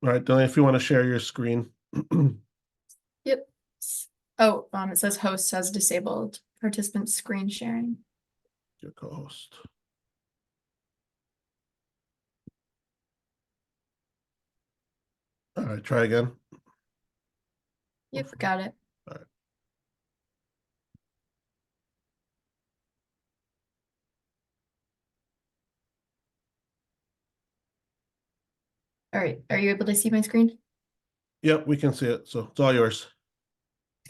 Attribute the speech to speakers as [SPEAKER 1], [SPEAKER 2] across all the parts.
[SPEAKER 1] All right, Delaney, if you want to share your screen.
[SPEAKER 2] Yep. Oh, it says host has disabled participant screen sharing.
[SPEAKER 1] Your co-host. All right, try again.
[SPEAKER 2] Yep, got it.
[SPEAKER 1] All right.
[SPEAKER 2] All right. Are you able to see my screen?
[SPEAKER 1] Yep, we can see it. So it's all yours.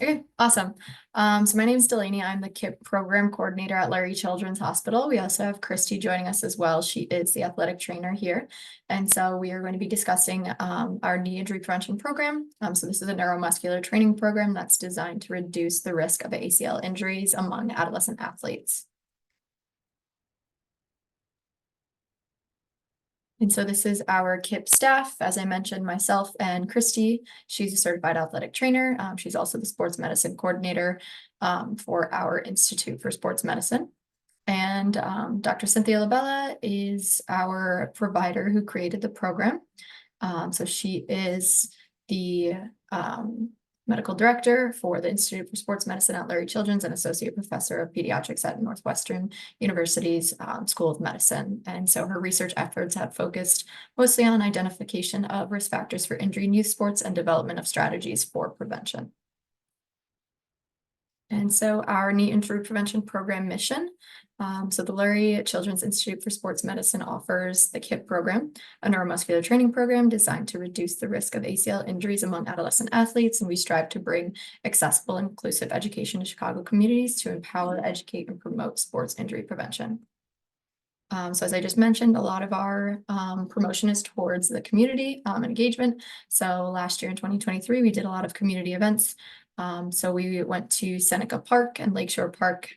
[SPEAKER 2] Okay, awesome. So my name is Delaney. I'm the KIPP program coordinator at Lurie Children's Hospital. We also have Christy joining us as well. She is the athletic trainer here. And so we are going to be discussing our knee injury prevention program. So this is a neuromuscular training program that's designed to reduce the risk of ACL injuries among adolescent athletes. And so this is our KIPP staff. As I mentioned, myself and Christy, she's a certified athletic trainer. She's also the sports medicine coordinator for our Institute for Sports Medicine. And Dr. Cynthia Labella is our provider who created the program. So she is the medical director for the Institute for Sports Medicine at Lurie Children's and associate professor of pediatrics at Northwestern University's School of Medicine. And so her research efforts have focused mostly on identification of risk factors for injury in youth sports and development of strategies for prevention. And so our knee injury prevention program mission. So the Lurie Children's Institute for Sports Medicine offers the KIPP program, a neuromuscular training program designed to reduce the risk of ACL injuries among adolescent athletes. And we strive to bring accessible and inclusive education to Chicago communities to empower, educate, and promote sports injury prevention. So as I just mentioned, a lot of our promotion is towards the community engagement. So last year in 2023, we did a lot of community events. So we went to Seneca Park and Lakeshore Park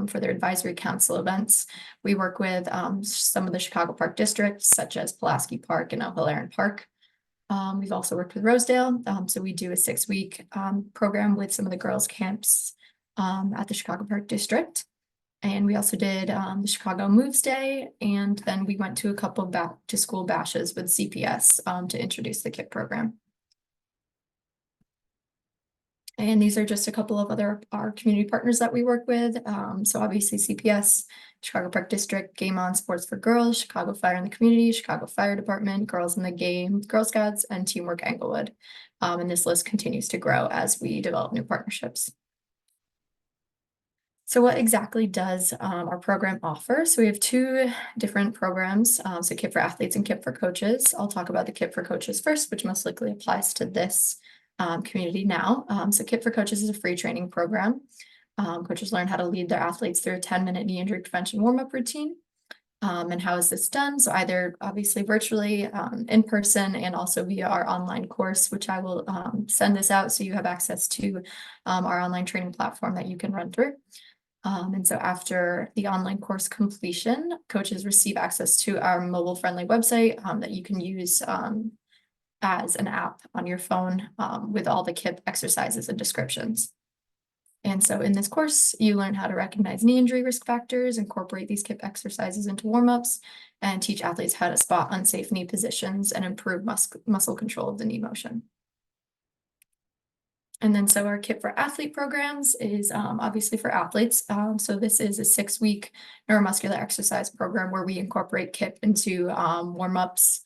[SPEAKER 2] for their advisory council events. We work with some of the Chicago Park districts, such as Pulaski Park and O'Halloran Park. We've also worked with Rosedale. So we do a 6-week program with some of the girls' camps at the Chicago Park district. And we also did the Chicago Moves Day, and then we went to a couple of back to school bashes with CPS to introduce the KIPP program. And these are just a couple of our community partners that we work with. So obviously CPS, Chicago Park District, Game On Sports for Girls, Chicago Fire in the Community, Chicago Fire Department, Girls in the Game, Girl Scouts, and Teamwork Englewood. And this list continues to grow as we develop new partnerships. So what exactly does our program offer? So we have 2 different programs, so KIPP for athletes and KIPP for coaches. I'll talk about the KIPP for coaches first, which most likely applies to this community now. So KIPP for coaches is a free training program. Coaches learn how to lead their athletes through a 10-minute knee injury prevention warm-up routine. And how is this done? So either obviously virtually, in person, and also via our online course, which I will send this out so you have access to our online training platform that you can run through. And so after the online course completion, coaches receive access to our mobile-friendly website that you can use as an app on your phone with all the KIPP exercises and descriptions. And so in this course, you learn how to recognize knee injury risk factors, incorporate these KIPP exercises into warm-ups, and teach athletes how to spot unsafe knee positions and improve muscle control of the knee motion. And then so our KIPP for athlete programs is obviously for athletes. So this is a 6-week neuromuscular exercise program where we incorporate KIPP into warm-ups.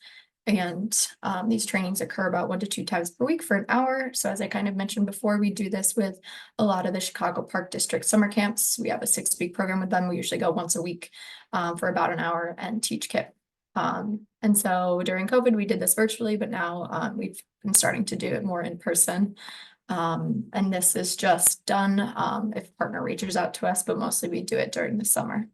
[SPEAKER 2] And these trainings occur about 1 to 2 times per week for an hour. So as I kind of mentioned before, we do this with a lot of the Chicago Park District summer camps. We have a 6-week program with them. We usually go once a week for about an hour and teach KIPP. And so during COVID, we did this virtually, but now we've been starting to do it more in person. And this is just done if a partner reaches out to us, but mostly we do it during the summer.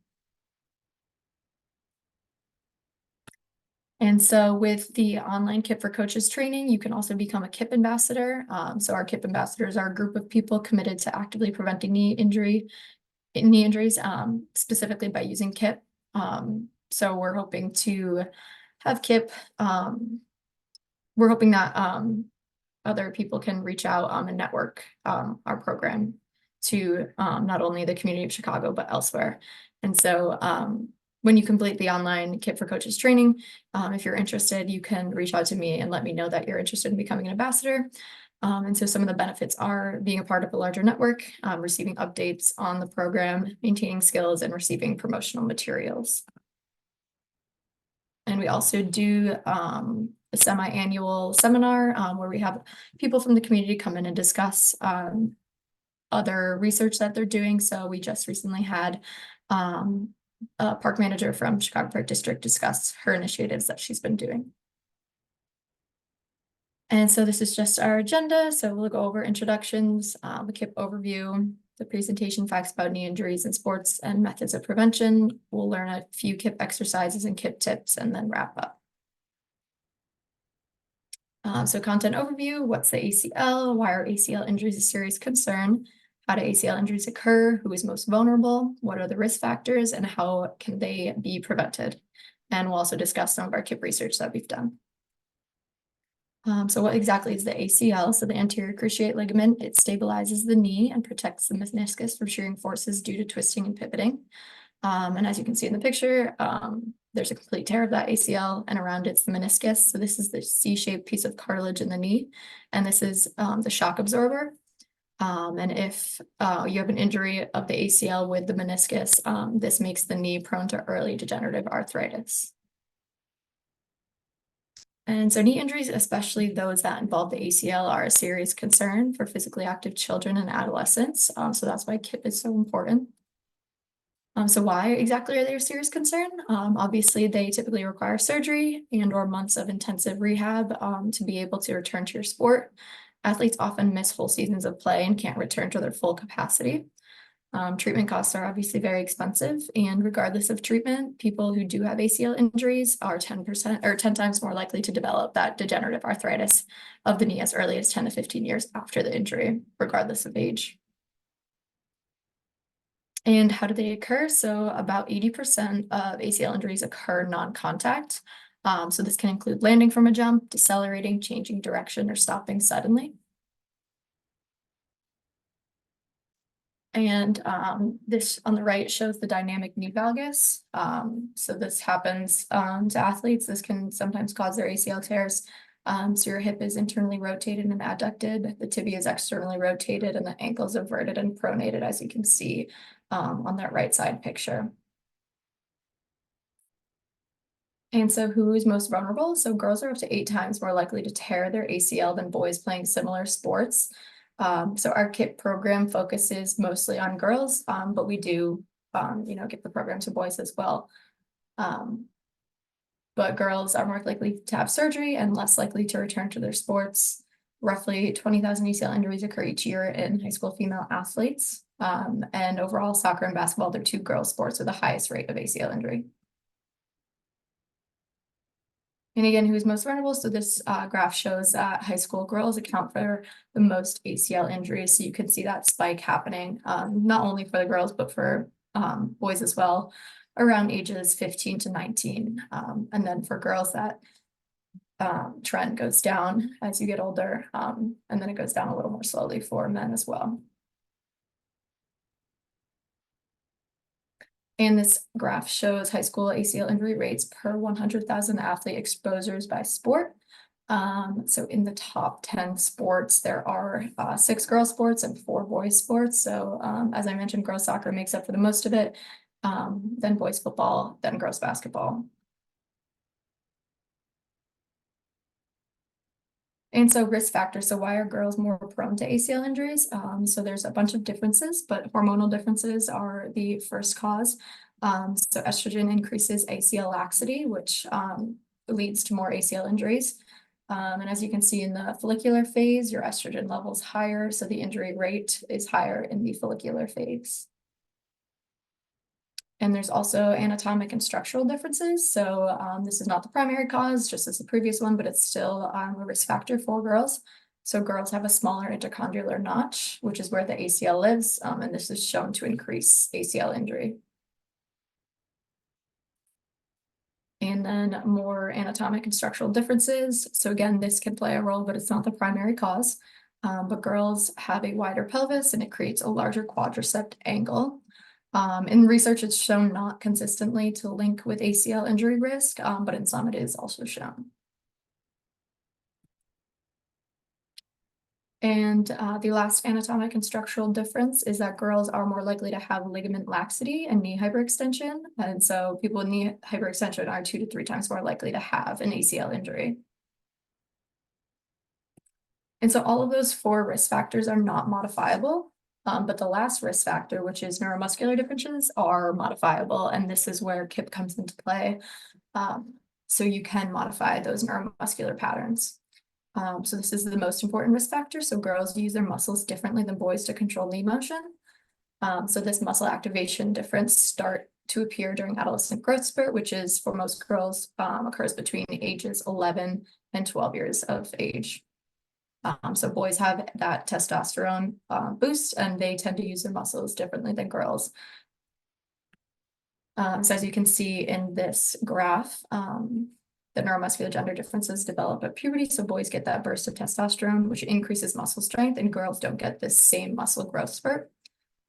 [SPEAKER 2] And so with the online KIPP for coaches training, you can also become a KIPP ambassador. So our KIPP ambassadors are a group of people committed to actively preventing knee injuries, specifically by using KIPP. So we're hoping to have KIPP. We're hoping that other people can reach out and network our program to not only the community of Chicago, but elsewhere. And so when you complete the online KIPP for Coaches training, if you're interested, you can reach out to me and let me know that you're interested in becoming an ambassador. And so some of the benefits are being a part of a larger network, receiving updates on the program, maintaining skills, and receiving promotional materials. And we also do a semi-annual seminar where we have people from the community come in and discuss other research that they're doing. So we just recently had a park manager from Chicago Park District discuss her initiatives that she's been doing. And so this is just our agenda. So we'll go over introductions, the KIPP overview, the presentation, facts about knee injuries in sports and methods of prevention. We'll learn a few KIPP exercises and KIPP tips and then wrap up. So content overview, what's the ACL? Why are ACL injuries a serious concern? How do ACL injuries occur? Who is most vulnerable? What are the risk factors and how can they be prevented? And we'll also discuss some of our KIPP research that we've done. So what exactly is the ACL? So the anterior cruciate ligament, it stabilizes the knee and protects the meniscus from shearing forces due to twisting and pivoting. And as you can see in the picture, there's a complete tear of that ACL and around it's the meniscus. So this is the C-shaped piece of cartilage in the knee. And this is the shock absorber. And if you have an injury of the ACL with the meniscus, this makes the knee prone to early degenerative arthritis. And so knee injuries, especially those that involve the ACL, are a serious concern for physically active children and adolescents. So that's why KIPP is so important. So why exactly are they a serious concern? Obviously, they typically require surgery and or months of intensive rehab to be able to return to your sport. Athletes often miss whole seasons of play and can't return to their full capacity. Treatment costs are obviously very expensive, and regardless of treatment, people who do have ACL injuries are 10% or 10 times more likely to develop that degenerative arthritis of the knee as early as 10 to 15 years after the injury, regardless of age. And how do they occur? So about 80% of ACL injuries occur non-contact. So this can include landing from a jump, decelerating, changing direction, or stopping suddenly. And this on the right shows the dynamic knee valgus. So this happens to athletes. This can sometimes cause their ACL tears. So your hip is internally rotated and adducted. The tibia is externally rotated and the ankle is inverted and pronated, as you can see on that right side picture. And so who is most vulnerable? So girls are up to 8 times more likely to tear their ACL than boys playing similar sports. So our KIPP program focuses mostly on girls, but we do, give the program to boys as well. But girls are more likely to have surgery and less likely to return to their sports. Roughly 20,000 ACL injuries occur each year in high school female athletes. And overall, soccer and basketball, they're 2 girls' sports with the highest rate of ACL injury. And again, who's most vulnerable? So this graph shows that high school girls account for the most ACL injuries. So you can see that spike happening, not only for the girls, but for boys as well, around ages 15 to 19. And then for girls, that trend goes down as you get older, and then it goes down a little more slowly for men as well. And this graph shows high school ACL injury rates per 100,000 athlete exposures by sport. So in the top 10 sports, there are 6 girl sports and 4 boys sports. So as I mentioned, girls soccer makes up for the most of it, then boys football, then girls basketball. And so risk factors. So why are girls more prone to ACL injuries? So there's a bunch of differences, but hormonal differences are the first cause. So estrogen increases ACL laxity, which leads to more ACL injuries. And as you can see in the follicular phase, your estrogen level is higher, so the injury rate is higher in the follicular phase. And there's also anatomic and structural differences. So this is not the primary cause, just as the previous one, but it's still a risk factor for girls. So girls have a smaller intercondylar notch, which is where the ACL lives, and this is shown to increase ACL injury. And then more anatomic and structural differences. So again, this can play a role, but it's not the primary cause. But girls have a wider pelvis and it creates a larger quadricep angle. In research, it's shown not consistently to link with ACL injury risk, but in some it is also shown. And the last anatomic and structural difference is that girls are more likely to have ligament laxity and knee hyperextension. And so people with knee hyperextension are 2 to 3 times more likely to have an ACL injury. And so all of those 4 risk factors are not modifiable, but the last risk factor, which is neuromuscular differences, are modifiable. And this is where KIPP comes into play. So you can modify those neuromuscular patterns. So this is the most important risk factor. So girls use their muscles differently than boys to control knee motion. So this muscle activation difference start to appear during adolescent growth spurt, which is for most girls occurs between the ages 11 and 12 years of age. So boys have that testosterone boost, and they tend to use their muscles differently than girls. So as you can see in this graph, the neuromuscular gender differences develop at puberty. So boys get that burst of testosterone, which increases muscle strength, and girls don't get this same muscle growth spurt.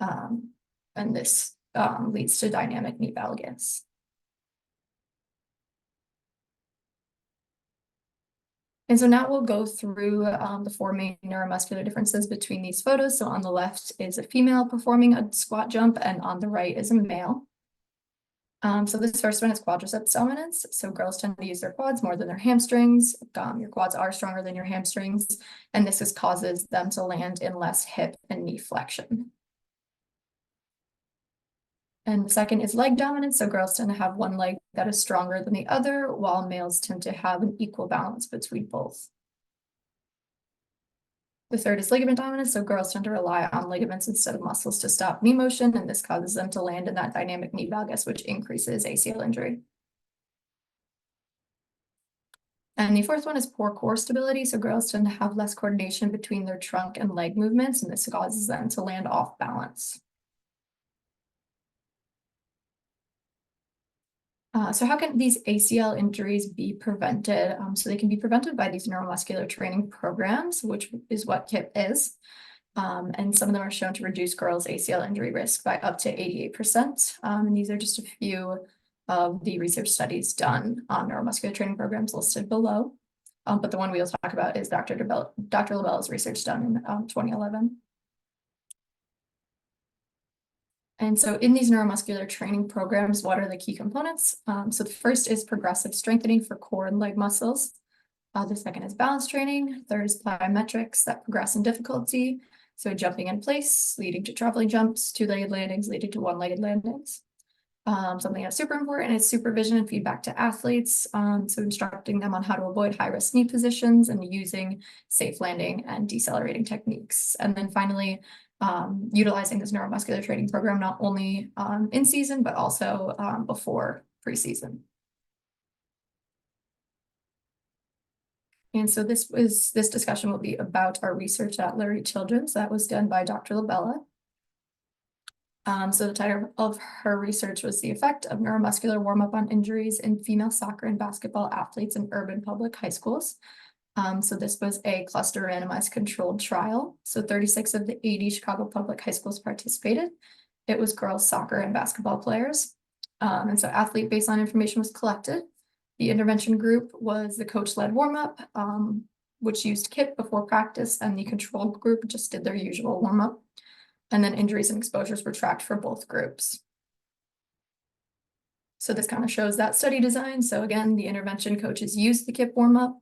[SPEAKER 2] And this leads to dynamic knee valgus. And so now we'll go through the 4 main neuromuscular differences between these photos. So on the left is a female performing a squat jump, and on the right is a male. So this first one is quadriceps dominance. So girls tend to use their quads more than their hamstrings. Your quads are stronger than your hamstrings, and this causes them to land in less hip and knee flexion. And the second is leg dominance. So girls tend to have one leg that is stronger than the other, while males tend to have an equal balance between both. The third is ligament dominance. So girls tend to rely on ligaments instead of muscles to stop knee motion, and this causes them to land in that dynamic knee valgus, which increases ACL injury. And the fourth one is poor core stability. So girls tend to have less coordination between their trunk and leg movements, and this causes them to land off balance. So how can these ACL injuries be prevented? So they can be prevented by these neuromuscular training programs, which is what KIPP is. And some of them are shown to reduce girls' ACL injury risk by up to 88%. And these are just a few of the research studies done on neuromuscular training programs listed below. But the one we'll talk about is Dr. Labella's research done in 2011. And so in these neuromuscular training programs, what are the key components? So the first is progressive strengthening for core and leg muscles. The second is balance training. Third is plyometrics that progress in difficulty. So jumping in place, leading to traveling jumps, 2-legged landings, leading to 1-legged landings. Something that's super important is supervision and feedback to athletes. So instructing them on how to avoid high-risk knee positions and using safe landing and decelerating techniques. And then finally, utilizing this neuromuscular training program not only in season, but also before preseason. And so this discussion will be about our research at Lurie Children's that was done by Dr. Labella. So the title of her research was the effect of neuromuscular warm-up on injuries in female soccer and basketball athletes in urban public high schools. So this was a cluster randomized controlled trial. So 36 of the 80 Chicago public high schools participated. It was girls soccer and basketball players. And so athlete baseline information was collected. The intervention group was the coach-led warm-up, which used KIPP before practice, and the control group just did their usual warm-up. And then injuries and exposures were tracked for both groups. So this kind of shows that study design. So again, the intervention coaches used the KIPP warm-up.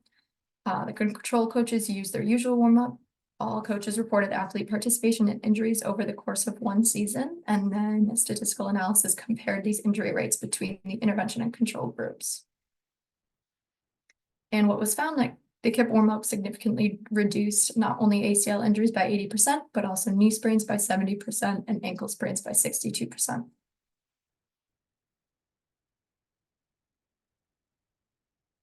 [SPEAKER 2] The control coaches used their usual warm-up. All coaches reported athlete participation in injuries over the course of 1 season. And then a statistical analysis compared these injury rates between the intervention and control groups. And what was found, like the KIPP warm-up significantly reduced not only ACL injuries by 80%, but also knee sprains by 70% and ankle sprains by 62%.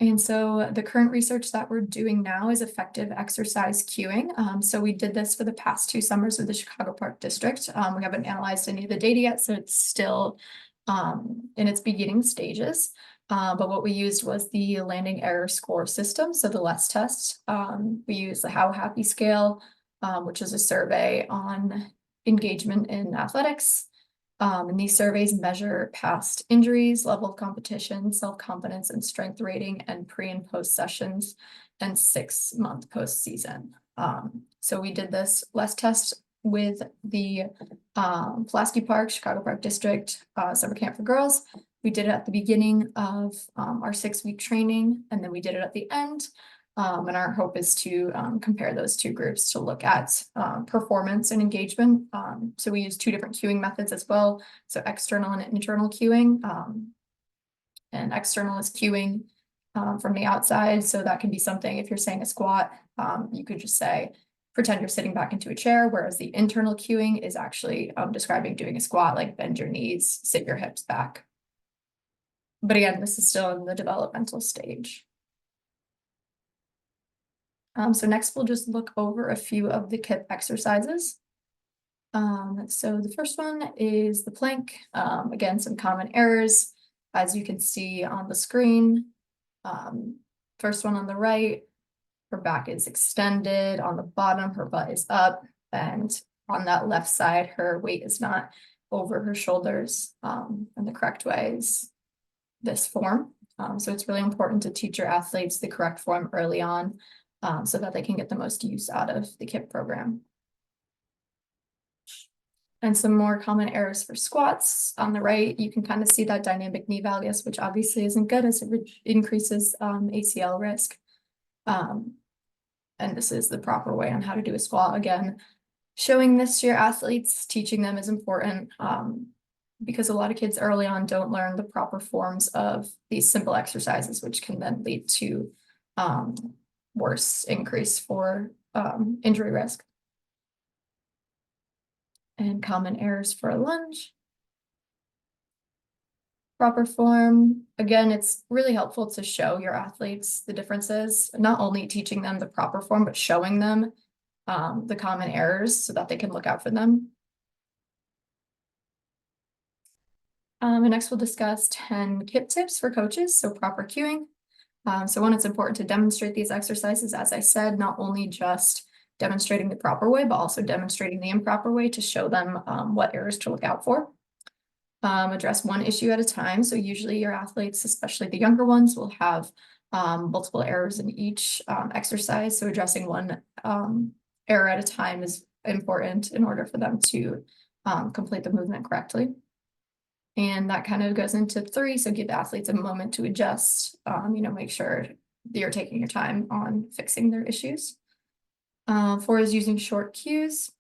[SPEAKER 2] And so the current research that we're doing now is effective exercise cueing. So we did this for the past 2 summers with the Chicago Park District. We haven't analyzed any of the data yet, so it's still in its beginning stages. But what we used was the landing error score system. So the LESS test, we used the How Happy scale, which is a survey on engagement in athletics. And these surveys measure past injuries, level of competition, self-confidence and strength rating, and pre and post sessions, and 6-month postseason. So we did this last test with the Pulaski Park, Chicago Park District summer camp for girls. We did it at the beginning of our 6-week training, and then we did it at the end. And our hope is to compare those two groups to look at performance and engagement. So we use 2 different cueing methods as well. So external and internal cueing. And external is cueing from the outside. So that can be something, if you're saying a squat, you could just say, pretend you're sitting back into a chair, whereas the internal cueing is actually describing doing a squat, like bend your knees, sit your hips back. But again, this is still in the developmental stage. So next we'll just look over a few of the KIPP exercises. So the first one is the plank. Again, some common errors, as you can see on the screen. First one on the right, her back is extended. On the bottom, her butt is up. And on that left side, her weight is not over her shoulders. And the correct way is this form. So it's really important to teach your athletes the correct form early on, so that they can get the most use out of the KIPP program. And some more common errors for squats. On the right, you can kind of see that dynamic knee valgus, which obviously isn't good as it increases ACL risk. And this is the proper way on how to do a squat. Again, showing this to your athletes, teaching them is important, because a lot of kids early on don't learn the proper forms of these simple exercises, which can then lead to worse increase for injury risk. And common errors for a lunge. Proper form. Again, it's really helpful to show your athletes the differences, not only teaching them the proper form, but showing them the common errors so that they can look out for them. And next we'll discuss 10 KIPP tips for coaches, so proper cueing. So one, it's important to demonstrate these exercises, as I said, not only just demonstrating the proper way, but also demonstrating the improper way to show them what errors to look out for. Address one issue at a time. So usually your athletes, especially the younger ones, will have multiple errors in each exercise. So addressing one error at a time is important in order for them to complete the movement correctly. And that kind of goes into 3. So give athletes a moment to adjust, make sure that you're taking your time on fixing their issues. 4 is using short cues.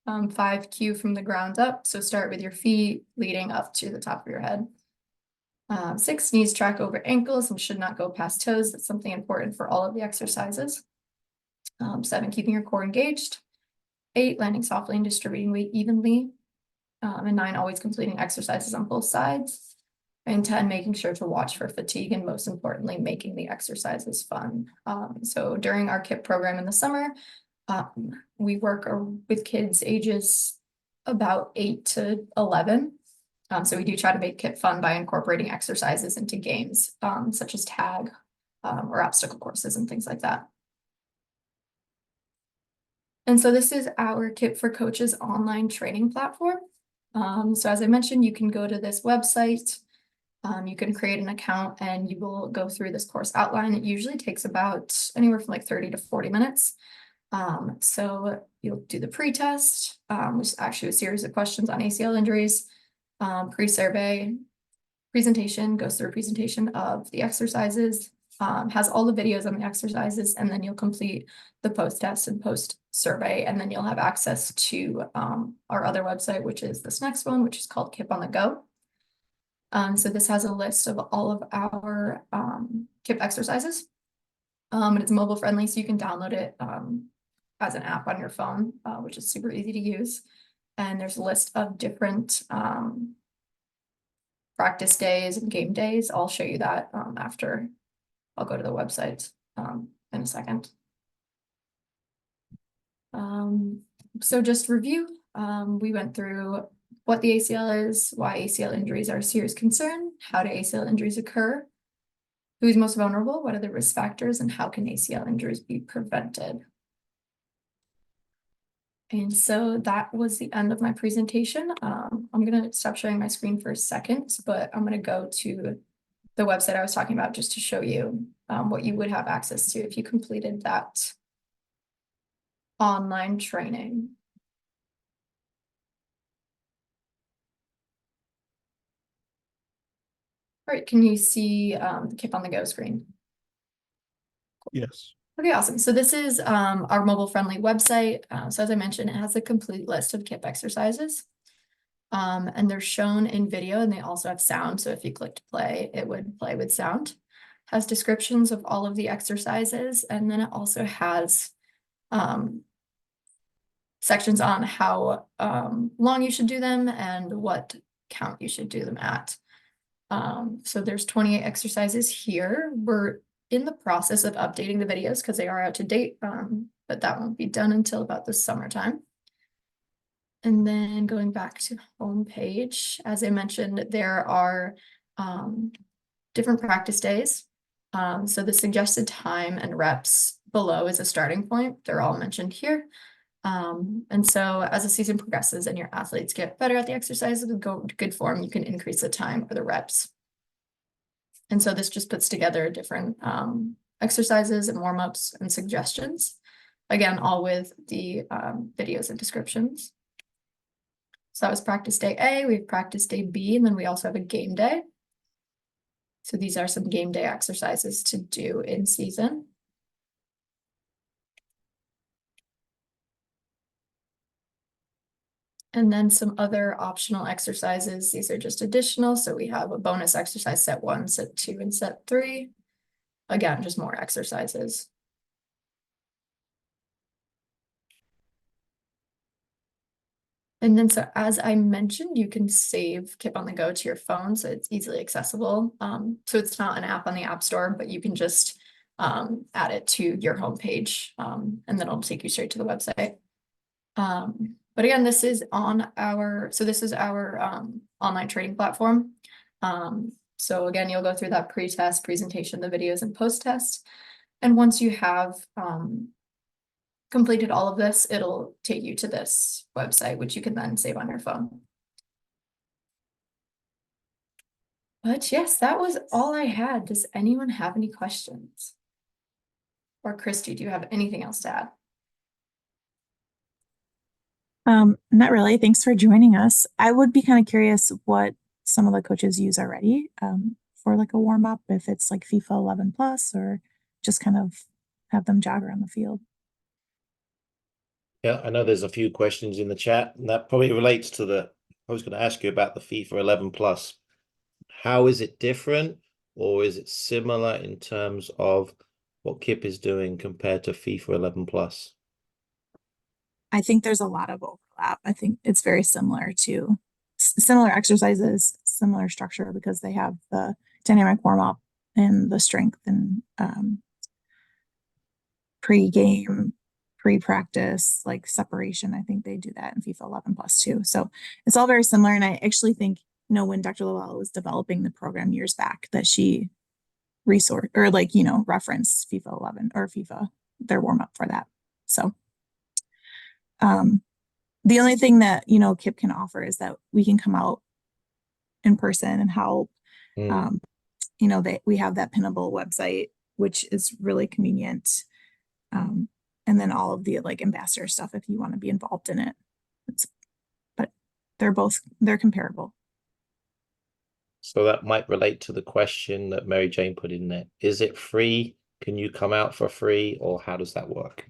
[SPEAKER 2] 5, cue from the ground up. So start with your feet leading up to the top of your head. 6, knees track over ankles and should not go past toes. That's something important for all of the exercises. 7, keeping your core engaged. 8, landing softly and distributing weight evenly. And 9, always completing exercises on both sides. And 10, making sure to watch for fatigue, and most importantly, making the exercises fun. So during our KIPP program in the summer, we work with kids ages about 8 to 11. So we do try to make KIPP fun by incorporating exercises into games, such as tag or obstacle courses and things like that. And so this is our KIPP for Coaches online training platform. So as I mentioned, you can go to this website, you can create an account, and you will go through this course outline. It usually takes about anywhere from like 30 to 40 minutes. So you'll do the pre-test, which is actually a series of questions on ACL injuries, pre-survey, presentation, goes through a presentation of the exercises, has all the videos on the exercises, and then you'll complete the post-test and post-survey, and then you'll have access to our other website, which is this next one, which is called KIPP on the Go. So this has a list of all of our KIPP exercises, and it's mobile friendly, so you can download it as an app on your phone, which is super easy to use. And there's a list of different practice days and game days. I'll show you that after. I'll go to the website in a second. So just review, we went through what the ACL is, why ACL injuries are a serious concern, how do ACL injuries occur, who's most vulnerable, what are the risk factors, and how can ACL injuries be prevented. And so that was the end of my presentation. I'm gonna stop sharing my screen for a second, but I'm gonna go to the website I was talking about just to show you what you would have access to if you completed that online training. All right, can you see the KIPP on the go screen?
[SPEAKER 1] Yes.
[SPEAKER 2] Okay, awesome. So this is our mobile friendly website. So as I mentioned, it has a complete list of KIPP exercises. And they're shown in video and they also have sound. So if you click to play, it would play with sound. Has descriptions of all of the exercises. And then it also has sections on how long you should do them and what count you should do them at. So there's 28 exercises here. We're in the process of updating the videos because they are out to date, but that won't be done until about the summertime. And then going back to homepage, as I mentioned, there are different practice days. So the suggested time and reps below is a starting point. They're all mentioned here. And so as the season progresses and your athletes get better at the exercises with good form, you can increase the time or the reps. And so this just puts together different exercises and warm-ups and suggestions. Again, all with the videos and descriptions. So that was practice day A, we have practice day B, and then we also have a game day. So these are some game day exercises to do in season. And then some other optional exercises. These are just additional. So we have a bonus exercise set 1, set 2, and set 3. Again, just more exercises. And then so as I mentioned, you can save KIPP on the go to your phone, so it's easily accessible. So it's not an app on the App Store, but you can just add it to your homepage, and then it'll take you straight to the website. But again, this is on our, so this is our online training platform. So again, you'll go through that pre-test presentation, the videos and post-test. And once you have completed all of this, it'll take you to this website, which you can then save on your phone. But yes, that was all I had. Does anyone have any questions? Or Christy, do you have anything else to add?
[SPEAKER 3] Not really. Thanks for joining us. I would be kind of curious what some of the coaches use already for like a warm up, if it's like FIFA 11 plus or just kind of have them jog around the field.
[SPEAKER 4] Yeah, I know there's a few questions in the chat, and that probably relates to I was going to ask you about the FIFA 11 plus. How is it different, or is it similar in terms of what KIPP is doing compared to FIFA 11 plus?
[SPEAKER 3] I think there's a lot of overlap. I think it's very similar to similar exercises, similar structure, because they have the dynamic warm up and the strength and pre-game, pre-practice, like separation. I think they do that in FIFA 11 plus too. So it's all very similar. And I actually think, when Dr. Lowell was developing the program years back, that she referenced FIFA 11 or FIFA, their warm up for that. So the only thing that, KIPP can offer is that we can come out in person and help. We have that pinnable website, which is really convenient. And then all of the like ambassador stuff, if you want to be involved in it. But they're comparable.
[SPEAKER 4] So that might relate to the question that Mary Jane put in there. Is it free? Can you come out for free, or how does that work?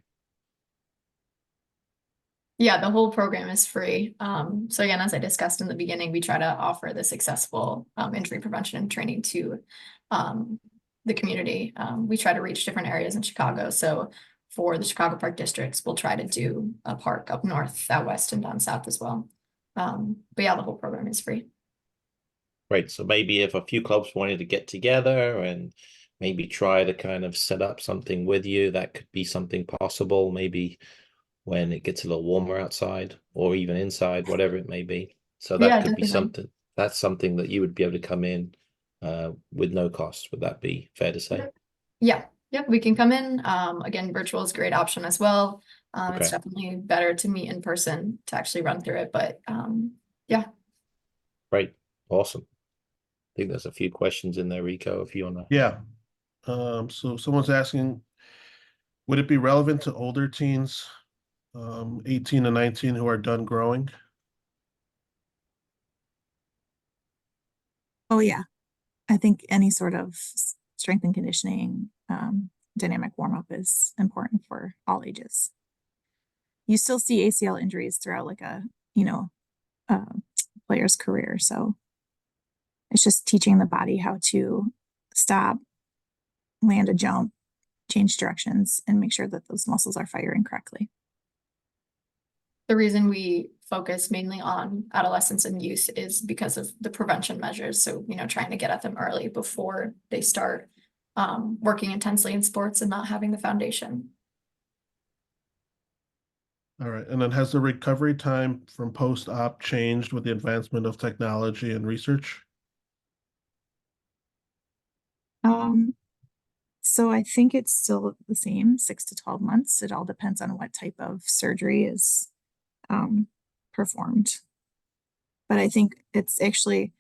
[SPEAKER 2] Yeah, the whole program is free. So again, as I discussed in the beginning, we try to offer this accessible injury prevention and training to the community. We try to reach different areas in Chicago. So for the Chicago Park districts, we'll try to do a park up north, out west, and down south as well. But yeah, the whole program is free.
[SPEAKER 4] Right. So maybe if a few clubs wanted to get together and maybe try to kind of set up something with you, that could be something possible, maybe when it gets a little warmer outside or even inside, whatever it may be. So that could be something. That's something that you would be able to come in with no cost. Would that be fair to say?
[SPEAKER 2] Yeah. Yep. We can come in. Again, virtual is a great option as well. It's
[SPEAKER 4] Okay.
[SPEAKER 2] definitely better to meet in person to actually run through it, but yeah.
[SPEAKER 4] Great. Awesome. I think there's a few questions in there, Rico, if you want to.
[SPEAKER 1] Yeah. So someone's asking, would it be relevant to older teens, 18 to 19 who are done growing?
[SPEAKER 3] Oh yeah, I think any sort of strength and conditioning, dynamic warm up is important for all ages. You still see ACL injuries throughout like a, uh, player's career. So it's just teaching the body how to stop, land a jump, change directions, and make sure that those muscles are firing correctly.
[SPEAKER 2] The reason we focus mainly on adolescents and youth is because of the prevention measures. So, trying to get at them early before they start working intensely in sports and not having the foundation.
[SPEAKER 1] All right. And then has the recovery time from post-op changed with the advancement of technology and research?
[SPEAKER 3] So I think it's still the same, 6 to 12 months. It all depends on what type of surgery is performed. But I think it's actually,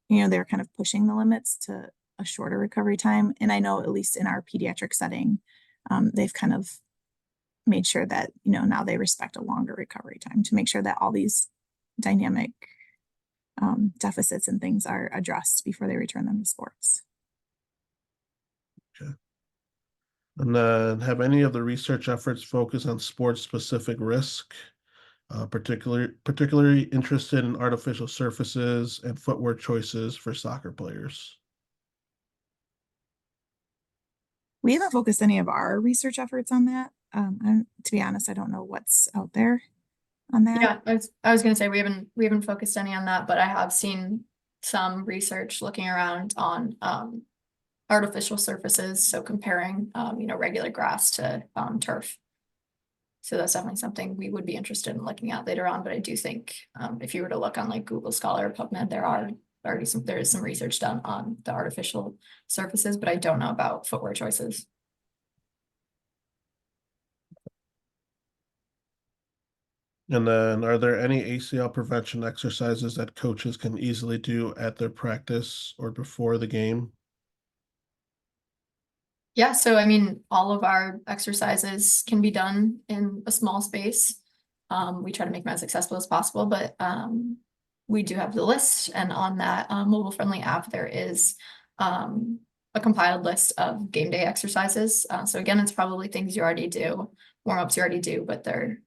[SPEAKER 3] they're kind of pushing the limits to a shorter recovery time. And I know, at least in our pediatric setting, they've kind of made sure that, now they respect a longer recovery time to make sure that all these dynamic deficits and things are addressed before they return them to sports.
[SPEAKER 1] Okay. And then have any of the research efforts focused on sports-specific risk? Particularly interested in artificial surfaces and footwear choices for soccer players.
[SPEAKER 3] We haven't focused any of our research efforts on that. To be honest, I don't know what's out there on that.
[SPEAKER 2] Yeah, I was gonna say we haven't focused any on that, but I have seen some research looking around on artificial surfaces, so comparing regular grass to turf. So that's definitely something we would be interested in looking at later on. But I do think if you were to look on like Google Scholar or PubMed, there is some research done on the artificial surfaces, but I don't know about footwear choices.
[SPEAKER 1] And then are there any ACL prevention exercises that coaches can easily do at their practice or before the game?
[SPEAKER 2] Yeah, so I mean, all of our exercises can be done in a small space. We try to make them as accessible as possible, but we do have the list, and on that mobile-friendly app, there is a compiled list of game day exercises. So again, it's probably things you already do, warm-ups you already do, but they're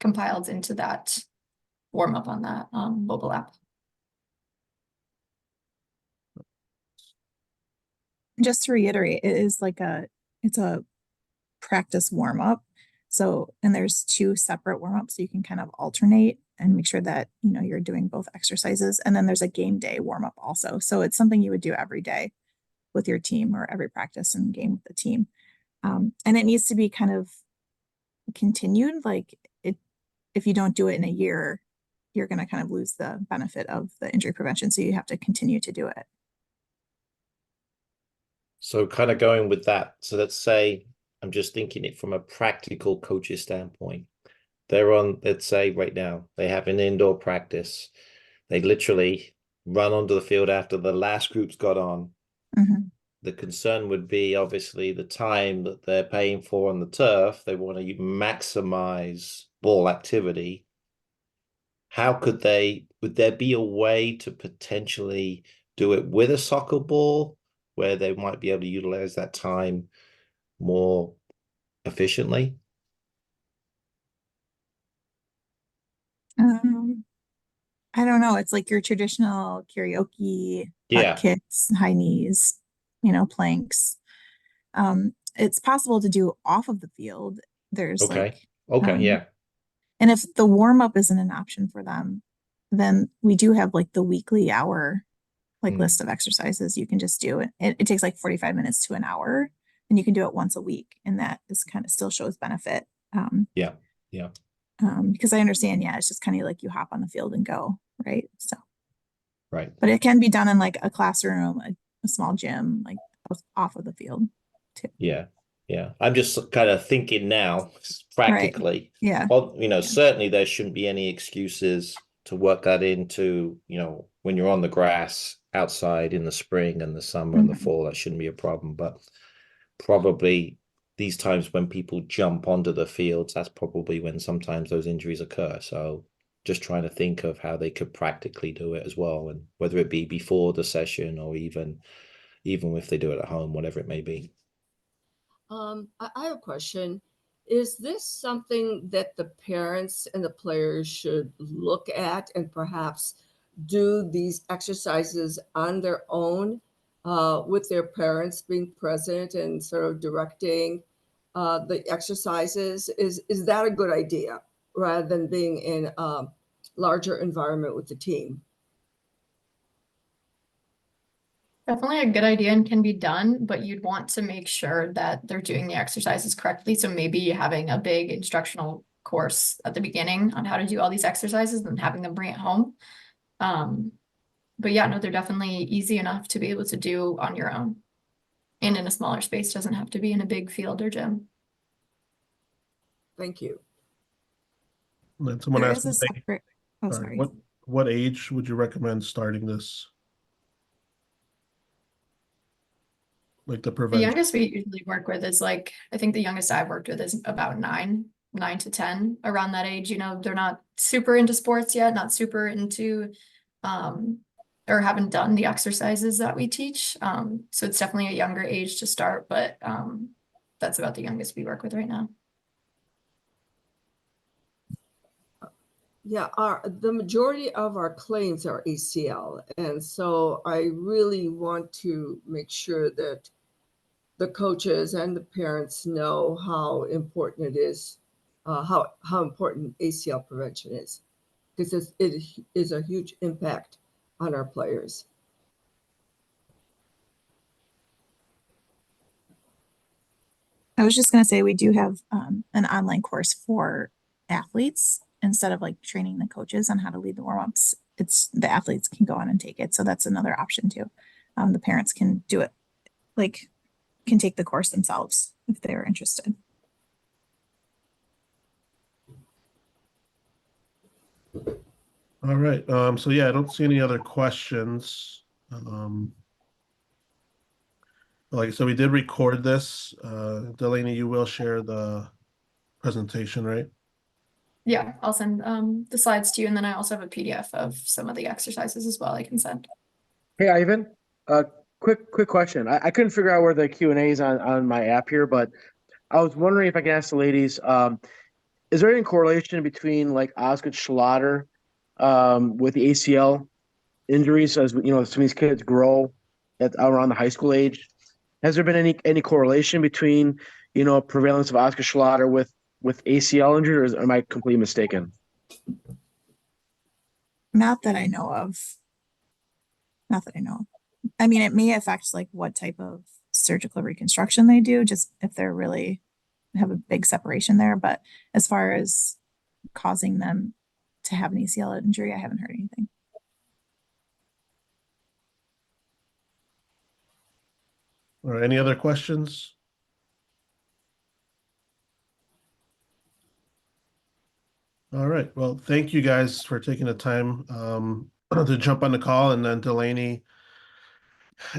[SPEAKER 2] compiled into that warm-up on that mobile app.
[SPEAKER 3] Just to reiterate, it's a practice warm up. So, and there's 2 separate warm ups, so you can kind of alternate and make sure that, you're doing both exercises. And then there's a game day warm up also. So it's something you would do every day with your team, or every practice and game with the team. And it needs to be kind of continued. If you don't do it in a year, you're going to kind of lose the benefit of the injury prevention. So you have to continue to do it.
[SPEAKER 4] So kind of going with that. So let's say I'm just thinking it from a practical coach's standpoint. They're on, let's say right now, they have an indoor practice. They literally run onto the field after the last group's got on.
[SPEAKER 3] Mm-hmm.
[SPEAKER 4] The concern would be obviously the time that they're paying for on the turf. They want to maximize ball activity. Would there be a way to potentially do it with a soccer ball where they might be able to utilize that time more efficiently?
[SPEAKER 3] I don't know. It's like your traditional karaoke, butt
[SPEAKER 4] Yeah.
[SPEAKER 3] kicks, high knees, planks. It's possible to do off of the field. There's
[SPEAKER 4] Okay. Okay. Yeah.
[SPEAKER 3] and if the warm up isn't an option for them, then we do have like the weekly hour list of exercises you can just do. It takes like 45 minutes to an hour, and you can do it once a week, and that is kind of still shows benefit.
[SPEAKER 4] Yeah. Yeah.
[SPEAKER 3] Because I understand, yeah, it's just kind of like you hop on the field and go, right? So,
[SPEAKER 4] Right.
[SPEAKER 3] but it can be done in like a classroom, a small gym, like off of the field too.
[SPEAKER 4] Yeah. Yeah, I'm just kind of thinking now, practically.
[SPEAKER 3] Yeah.
[SPEAKER 4] Well,
[SPEAKER 3] Yeah.
[SPEAKER 4] certainly there shouldn't be any excuses to work that into, when you're on the grass outside in the spring and the summer and the
[SPEAKER 3] Mhm.
[SPEAKER 4] fall, that shouldn't be a problem. But probably these times when people jump onto the fields, that's probably when sometimes those injuries occur. So just trying to think of how they could practically do it as well, and whether it be before the session or even if they do it at home, whatever it may be.
[SPEAKER 5] I have a question. Is this something that the parents and the players should look at and perhaps do these exercises on their own with their parents being present and sort of directing the exercises? Is that a good idea rather than being in a larger environment with the team?
[SPEAKER 2] Definitely a good idea and can be done, but you'd want to make sure that they're doing the exercises correctly. So maybe having a big instructional course at the beginning on how to do all these exercises and having them bring it home. Um, but yeah, no, they're definitely easy enough to be able to do on your own. And in a smaller space, doesn't have to be in a big field or gym.
[SPEAKER 5] Thank you.
[SPEAKER 1] And then someone
[SPEAKER 3] There
[SPEAKER 1] asked,
[SPEAKER 3] is a separate, oh,
[SPEAKER 1] sorry,
[SPEAKER 3] sorry.
[SPEAKER 1] what age would you recommend starting this? Like the
[SPEAKER 2] The
[SPEAKER 1] prevention?
[SPEAKER 2] youngest we usually work with is like, I think the youngest I've worked with is about 9 to 10, around that age. They're not super into sports yet, not super into, or haven't done the exercises that we teach. So it's definitely a younger age to start, but that's about the youngest we work with right now.
[SPEAKER 5] Yeah, the majority of our claims are ACL. And so I really want to make sure that the coaches and the parents know how important it is, how important ACL prevention is, because it is a huge impact on our players.
[SPEAKER 3] I was just going to say we do have an online course for athletes instead of like training the coaches on how to lead the warm-ups. It's the athletes can go on and take it. So that's another option too. The parents can do it, like can take the course themselves if they're interested.
[SPEAKER 1] All right. So yeah, I don't see any other questions. Like I said, we did record this. Delaney, you will share the presentation, right?
[SPEAKER 2] Yeah, I'll send the slides to you, and then I also have a PDF of some of the exercises as well I can send.
[SPEAKER 6] Hey, Ivan, quick question. I couldn't figure out where the Q&A is on my app here, but I was wondering if I could ask the ladies, is there any correlation between like Osgood Schlatter with the ACL injuries as some of these kids grow at around the high school age? Has there been any correlation between prevalence of Osgood Schlatter with ACL injury, or am I completely mistaken?
[SPEAKER 3] Not that I know of. Not that I know of. I mean, it may affect like what type of surgical reconstruction they do, just if they're really have a big separation there. But as far as causing them to have an ACL injury, I haven't heard anything.
[SPEAKER 1] All right. Any other questions? All right. Well, thank you guys for taking the time to jump on the call, and then Delaney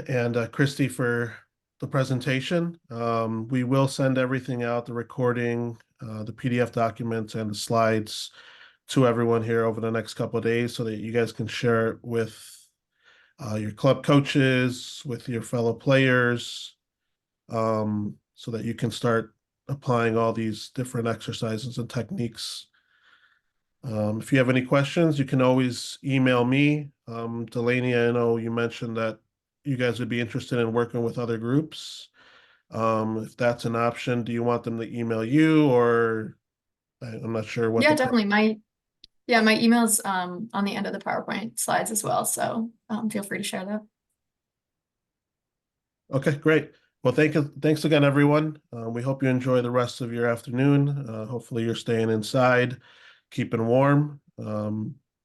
[SPEAKER 1] and Christy for the presentation. We will send everything out, the recording, the PDF documents, and the slides to everyone here over the next couple of days so that you guys can share it with your club coaches, with your fellow players, so that you can start applying all these different exercises and techniques. If you have any questions, you can always email me. Delaney, I know you mentioned that you guys would be interested in working with other groups. If that's an option, do you want them to email you, or I'm not sure what
[SPEAKER 2] Yeah,
[SPEAKER 1] the
[SPEAKER 2] definitely. My email's on the end of the PowerPoint slides as well. So feel free to share that.
[SPEAKER 1] Okay, great. Well, thanks again, everyone. We hope you enjoy the rest of your afternoon. Hopefully you're staying inside, keeping warm.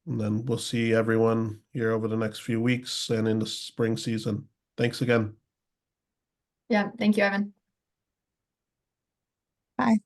[SPEAKER 1] And then we'll see everyone here over the next few weeks and in the spring season. Thanks again.
[SPEAKER 2] Yeah, thank you, Evan.
[SPEAKER 3] Bye.